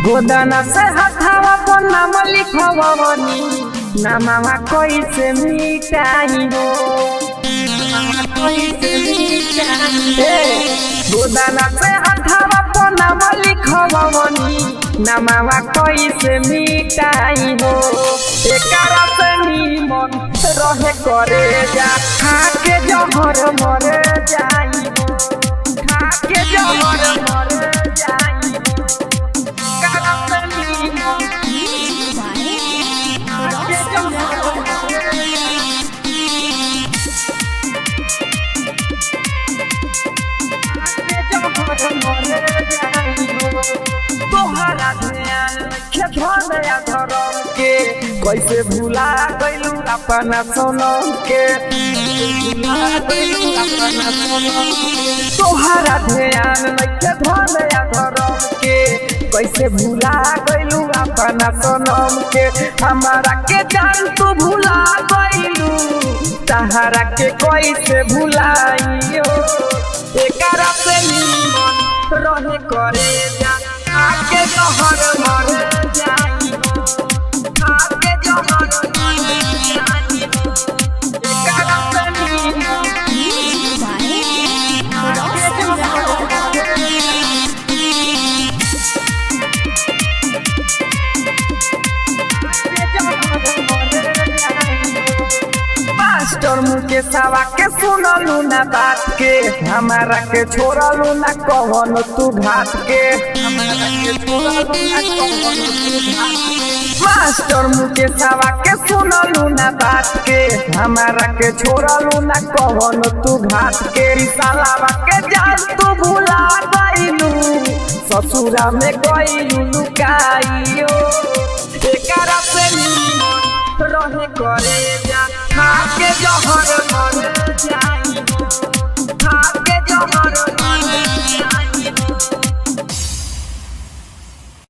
गोदाना से हथावा पर नाम लिखवनी नामा कैसे मिटाई हो गोदाना से हथावा पर नाम लिखवनी नामा कैसे मिटाई हो एकरा से निमन रहे करे जा खाके जहर मर जाई हो खाके जहर मर जाई हो तोहरा ध्यान खेतया धरम के कैसे भुला गइलू अपना सोनम के तोहरा ध्यान खेतया धरम के कैसे भुला गइलू अपना सोनम के हमारा के जान तू भुला गइलू तहरा के कैसे भुलाइयो एकरा से निमन रहे करे जा आके जहर मर जाई आके जहर मर जाई एकरा से निमन मास्टर मुके सवा के सुनलू ना बात के हमारा के छोड़लू ना कौन तू घाट के मास्टर मुके सवा के सुनलू ना बात के हमारा के छोड़लू ना कौन तू घाट के सालावा के जान तू भुला गइलू ससुरा में गइलू लुकाइयो एकरा से निमन रहे करे जा खाके जहर मर जा